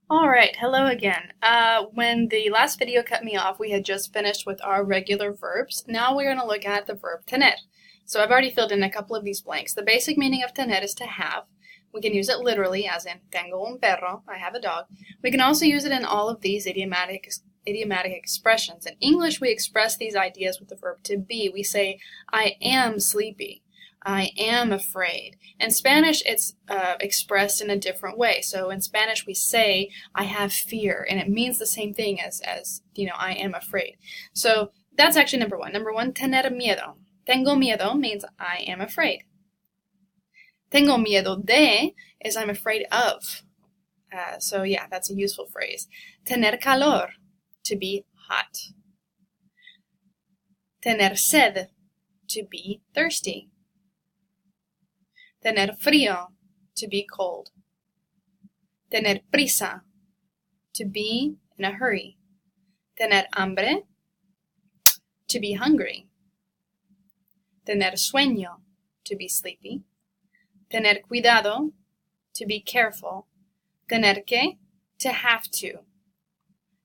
Alright, hello again. When the last video cut me off, we had just finished with our regular verbs. Now we're going to look at the verb tener. So I've already filled in a couple of these blanks. The basic meaning of tener is to have. We can use it literally, as in, tengo un perro, I have a dog. We can also use it in all of these idiomatic expressions. In English, we express these ideas with the verb to be. We say, I am sleepy. I am afraid. In Spanish, it's expressed in a different way. So in Spanish, we say, I have fear, and it means the same thing as I am afraid. So that's actually number one. Number one, tener miedo. Tengo miedo means I am afraid. Tengo miedo de is I'm afraid of. So yeah, that's a useful phrase. Tener calor, to be hot. Tener sed, to be thirsty. Tener frío, to be cold. Tener prisa, to be in a hurry. Tener hambre, to be hungry. Tener sueño, to be sleepy. Tener cuidado, to be careful. Tener que, to have to.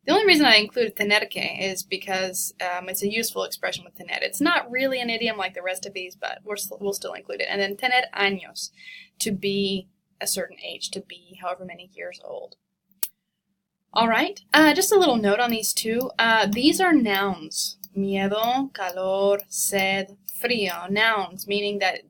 The only reason I included tener que is because it's a useful expression with tener. It's not really an idiom like the rest of these, but we'll still include it. And then tener años, to be a certain age, to be however many years old. All right, just a little note on these two. These are nouns. Miedo, calor, sed, frío. Nouns, meaning that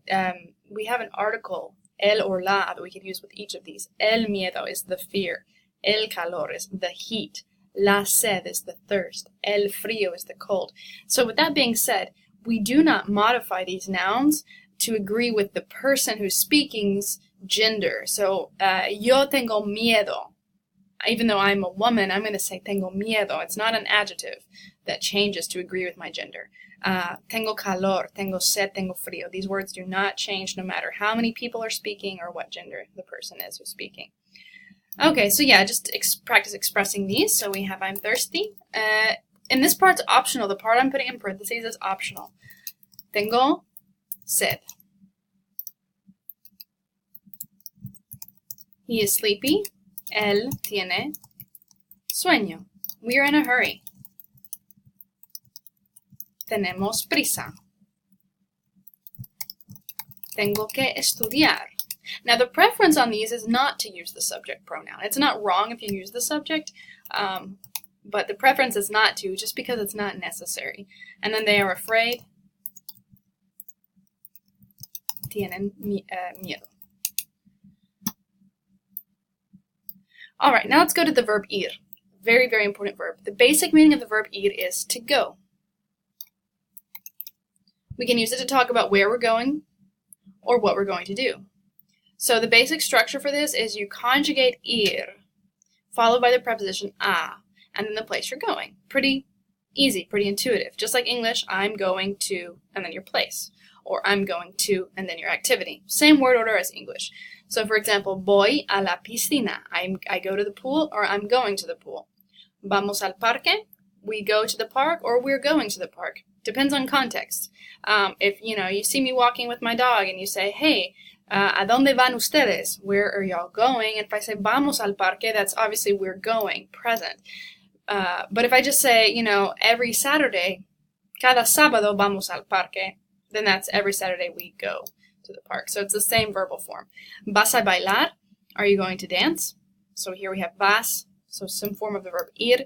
we have an article, el or la, that we could use with each of these. El miedo is the fear. El calor is the heat. La sed is the thirst. El frío is the cold. So with that being said, we do not modify these nouns to agree with the person who's speaking's gender. So, yo tengo miedo. Even though I'm a woman, I'm going to say tengo miedo. It's not an adjective that changes to agree with my gender. Tengo calor, tengo sed, tengo frío. These words do not change no matter how many people are speaking or what gender the person is who's speaking. Okay, so yeah, just practice expressing these. So we have I'm thirsty. And this part's optional. The part I'm putting in parentheses is optional. Tengo sed. He is sleepy. Él tiene sueño. We are in a hurry. Tenemos prisa. Tengo que estudiar. Now, the preference on these is not to use the subject pronoun. It's not wrong if you use the subject, but the preference is not to, just because it's not necessary. And then they are afraid. Tienen miedo. All right, now let's go to the verb ir. Very, very important verb. The basic meaning of the verb ir is to go. We can use it to talk about where we're going or what we're going to do. So the basic structure for this is you conjugate ir, followed by the preposition a, and then the place you're going. Pretty easy, pretty intuitive. Just like English, I'm going to, and then your place. Or I'm going to, and then your activity. Same word order as English. So for example, voy a la piscina. I go to the pool, or I'm going to the pool. Vamos al parque. We go to the park, or we're going to the park. Depends on context. If you see me walking with my dog and you say, hey, ¿a dónde van ustedes? Where are y'all going? And if I say vamos al parque, that's obviously we're going, present. But if I just say, every Saturday, cada sábado vamos al parque, then that's every Saturday we go to the park. So it's the same verbal form. Vas a bailar? Are you going to dance? So here we have vas, so some form of the verb ir,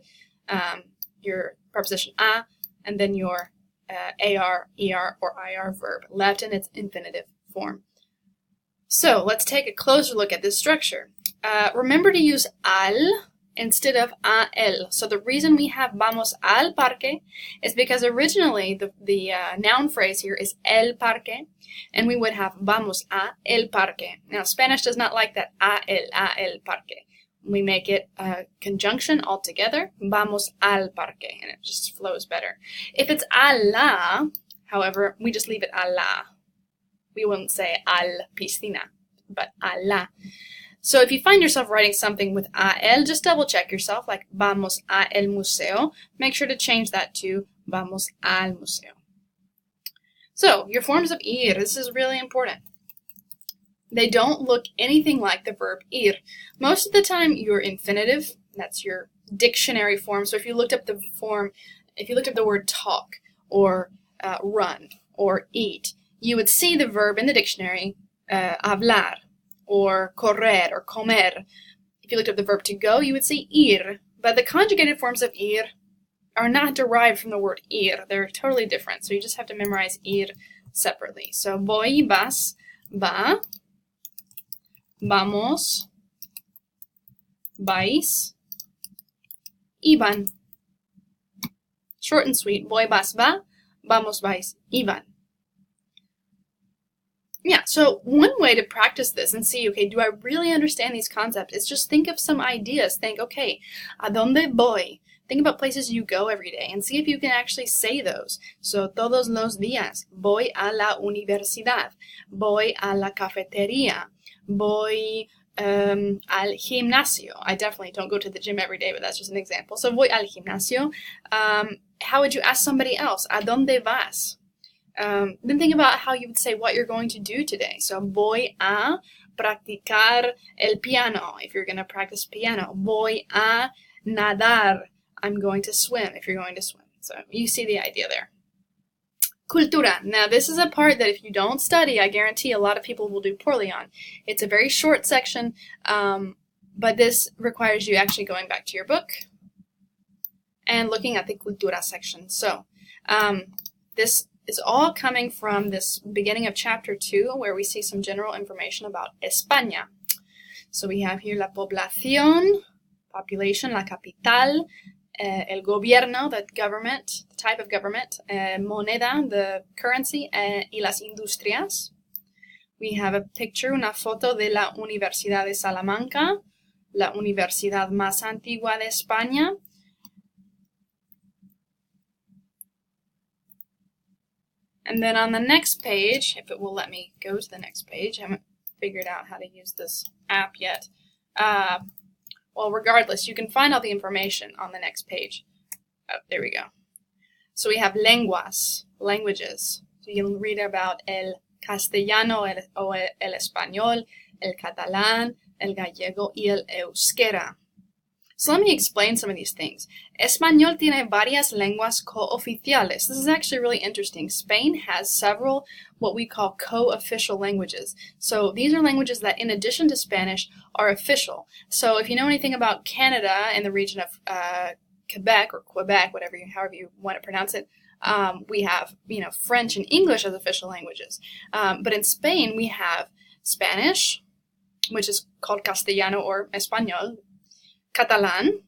your preposition a, and then your AR, ER, or IR verb, left in its infinitive form. So let's take a closer look at this structure. Remember to use al instead of a el. So the reason we have vamos al parque is because originally the noun phrase here is el parque, and we would have vamos a el parque. Now Spanish does not like that a el parque. We make it a conjunction altogether, vamos al parque, and it just flows better. If it's a la, however, we just leave it a la. We wouldn't say al piscina, but a la. So if you find yourself writing something with a el, just double check yourself, like vamos a el museo. Make sure to change that to vamos al museo. So your forms of ir, this is really important. They don't look anything like the verb ir. Most of the time, your infinitive, that's your dictionary form. So if you looked up the word talk or run or eat, you would see the verb in the dictionary, hablar, or correr, or comer. If you looked up the verb to go, you would see ir. But the conjugated forms of ir are not derived from the word ir. They're totally different. So you just have to memorize ir separately. So voy, vas, va, vamos, vais, iban. Short and sweet. Voy, vas, va, vamos, vais, iban. Yeah, so one way to practice this and see, okay, do I really understand these concepts? Is just think of some ideas. Think, okay, ¿a dónde voy? Think about places you go every day and see if you can actually say those. So, todos los días. Voy a la universidad. Voy a la cafetería. Voy al gimnasio. I definitely don't go to the gym every day, but that's just an example. So, voy al gimnasio. How would you ask somebody else? ¿A dónde vas? Then think about how you would say what you're going to do today. So, voy a practicar el piano, if you're going to practice piano. Voy a nadar. I'm going to swim, if you're going to swim. So, you see the idea there. Cultura. Now, this is a part that if you don't study, I guarantee a lot of people will do poorly on. It's a very short section, but this requires you actually going back to your book and looking at the cultura section. So, this is all coming from this beginning of chapter 2, where we see some general information about España. So we have here la población, population, la capital, el gobierno, the government, the type of government, moneda, the currency, y las industrias. We have a picture, una foto de la Universidad de Salamanca, la universidad más antigua de España. And then on the next page, if it will let me go to the next page, I haven't figured out how to use this app yet. Well, regardless, you can find all the information on the next page. Oh, there we go. So we have lenguas, languages. So you'll read about el castellano, el español, el catalán, el gallego, y el euskera. So let me explain some of these things. Español tiene varias lenguas cooficiales. This is actually really interesting. Spain has several what we call co-official languages. So these are languages that, in addition to Spanish, are official. So if you know anything about Canada and the region of Quebec, or Quebec, however you want to pronounce it, we have French and English as official languages. But in Spain, we have Spanish, which is called Castellano or Español, Catalan,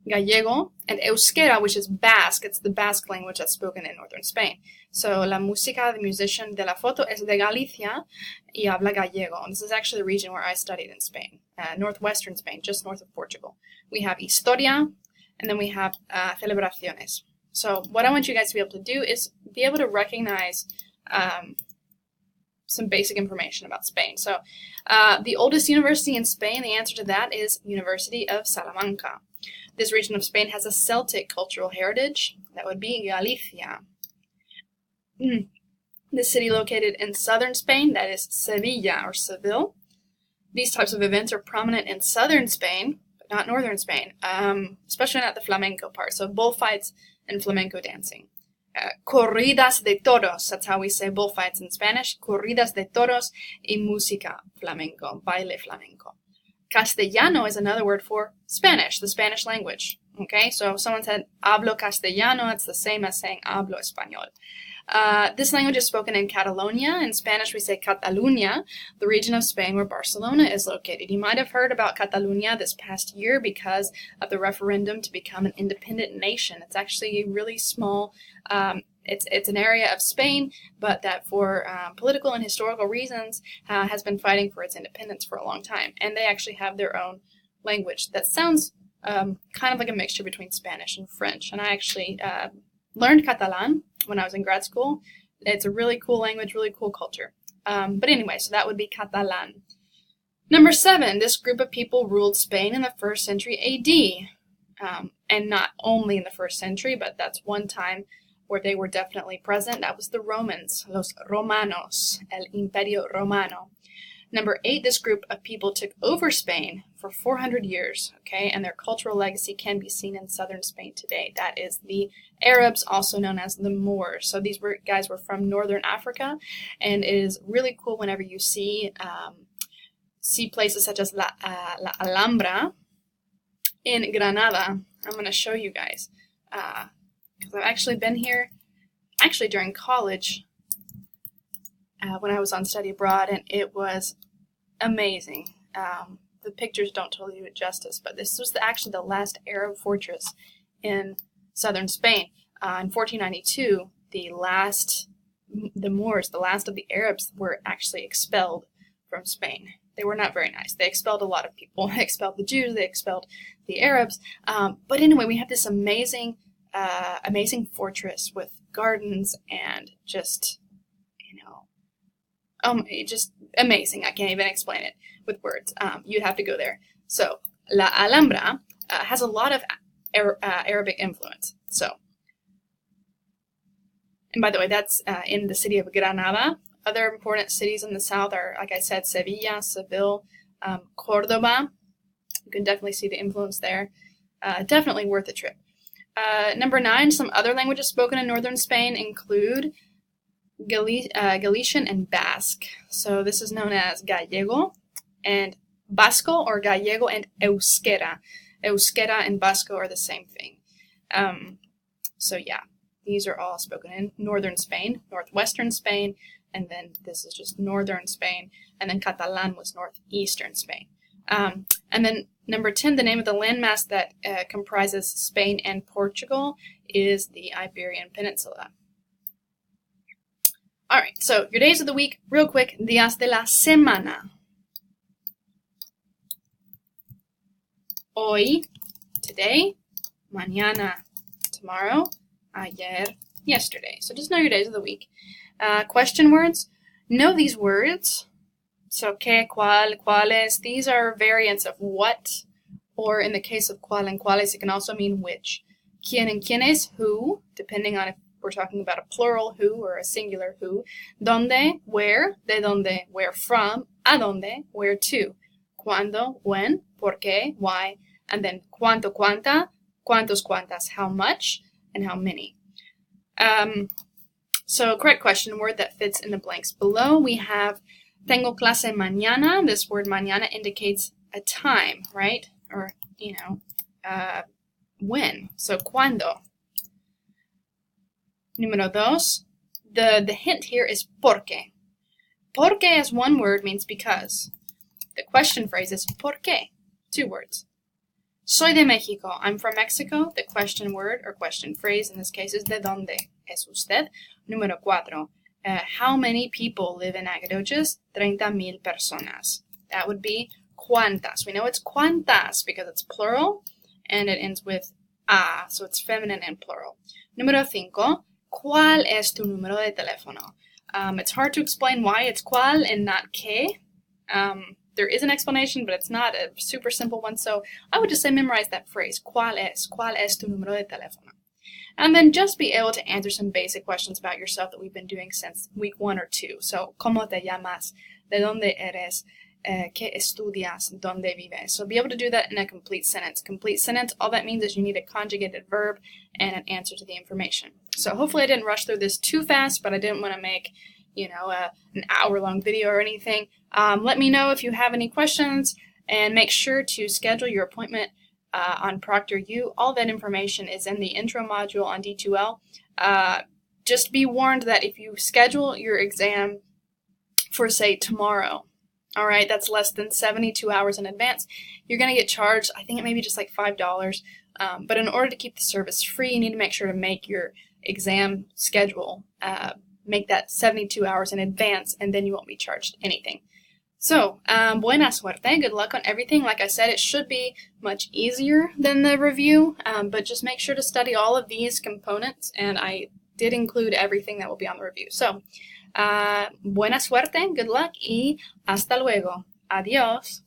Gallego, and Euskera, which is Basque. It's the Basque language that's spoken in northern Spain. So, la música, the musician de la foto, es de Galicia y habla gallego. And this is actually the region where I studied in Spain, northwestern Spain, just north of Portugal. We have historia, and then we have celebraciones. So, what I want you guys to be able to do is be able to recognize some basic information about Spain. So, the oldest university in Spain, the answer to that is University of Salamanca. This region of Spain has a Celtic cultural heritage. That would be Galicia. The city located in southern Spain, that is Sevilla or Seville. These types of events are prominent in southern Spain, but not northern Spain, especially not the flamenco part. So bullfights and flamenco dancing. Corridas de toros, that's how we say bullfights in Spanish. Corridas de toros y música flamenco, baile flamenco. Castellano is another word for Spanish, the Spanish language. Okay, so if someone said hablo castellano, it's the same as saying hablo español. This language is spoken in Catalonia. In Spanish, we say Catalunya, the region of Spain where Barcelona is located. You might have heard about Catalunya this past year because of the referendum to become an independent nation. It's actually a really small, it's an area of Spain, but that for political and historical reasons has been fighting for its independence for a long time. And they actually have their own language that sounds kind of like a mixture between Spanish and French. And I actually learned Catalan when I was in grad school. It's a really cool language, really cool culture. But anyway, so that would be Catalan. Number 7, this group of people ruled Spain in the 1st century AD. And not only in the 1st century, but that's one time where they were definitely present. That was the Romans, los Romanos, el Imperio Romano. Number 8, this group of people took over Spain for 400 years, okay, and their cultural legacy can be seen in southern Spain today. That is the Arabs, also known as the Moors. So these guys were from northern Africa, and it is really cool whenever you see places such as La Alhambra in Granada. I'm going to show you guys, because I've actually been here, during college, when I was on study abroad, and it was amazing. The pictures don't totally do it justice, but this was actually the last Arab fortress in southern Spain. In 1492, the Moors, the last of the Arabs, were actually expelled from Spain. They were not very nice. They expelled a lot of people. They expelled the Jews. They expelled the Arabs. But anyway, we have this amazing fortress with gardens and just, just amazing. I can't even explain it with words. You'd have to go there. So, La Alhambra has a lot of Arabic influence. So, and by the way, that's in the city of Granada. Other important cities in the south are, like I said, Sevilla, Seville, Cordoba. You can definitely see the influence there. Definitely worth a trip. Number 9, some other languages spoken in northern Spain include Galician and Basque. So this is known as Gallego and Vasco, or Gallego and Euskera. Euskera and Vasco are the same thing. So yeah, these are all spoken in northern Spain, northwestern Spain, and then this is just northern Spain, and then Catalan was northeastern Spain. And then number 10, the name of the landmass that comprises Spain and Portugal is the Iberian Peninsula. All right, so your days of the week, real quick, días de la semana. Hoy, today, mañana, tomorrow, ayer, yesterday. So just know your days of the week. Question words. Know these words. So, que, cuál, cuáles. These are variants of what, or in the case of cuál and cuáles, it can also mean which. Quién and quiénes, who, depending on if we're talking about a plural who or a singular who. Dónde, where. De dónde, where from. A dónde, where to. Cuándo, when. Por qué, why. And then cuánto, cuánta. Cuántos, cuántas, how much, and how many. So correct question word that fits in the blanks below. We have tengo clase mañana. This word mañana indicates a time, right? Or, when. So cuándo. Número 2. The hint here is porque. Porque as one word means because. The question phrase is por qué. 2 words. Soy de México. I'm from Mexico. The question word or question phrase in this case is de dónde es usted. Número 4. How many people live in Nacogdoches? 30,000 personas. That would be cuántas. We know it's cuántas because it's plural and it ends with a, so it's feminine and plural. Número 5. ¿Cuál es tu número de teléfono? It's hard to explain why it's cuál and not que. There is an explanation, but it's not a super simple one, so I would just say memorize that phrase. ¿Cuál es tu número de teléfono? And then just be able to answer some basic questions about yourself that we've been doing since week 1 or 2. So, ¿cómo te llamas? ¿De dónde eres? ¿Qué estudias? ¿Dónde vives? So be able to do that in a complete sentence. Complete sentence, all that means is you need a conjugated verb and an answer to the information. So hopefully I didn't rush through this too fast, but I didn't want to make, an hour-long video or anything. Let me know if you have any questions, and make sure to schedule your appointment on ProctorU. All that information is in the intro module on D2L. Just be warned that if you schedule your exam for, say, tomorrow, all right, that's less than 72 hours in advance, you're going to get charged, I think it may be just like $5. But in order to keep the service free, you need to make sure to make your exam schedule, make that 72 hours in advance, and then you won't be charged anything. So, buena suerte. Good luck on everything. Like I said, it should be much easier than the review, but just make sure to study all of these components, and I did include everything that will be on the review. So, buena suerte, good luck, y hasta luego. Adiós.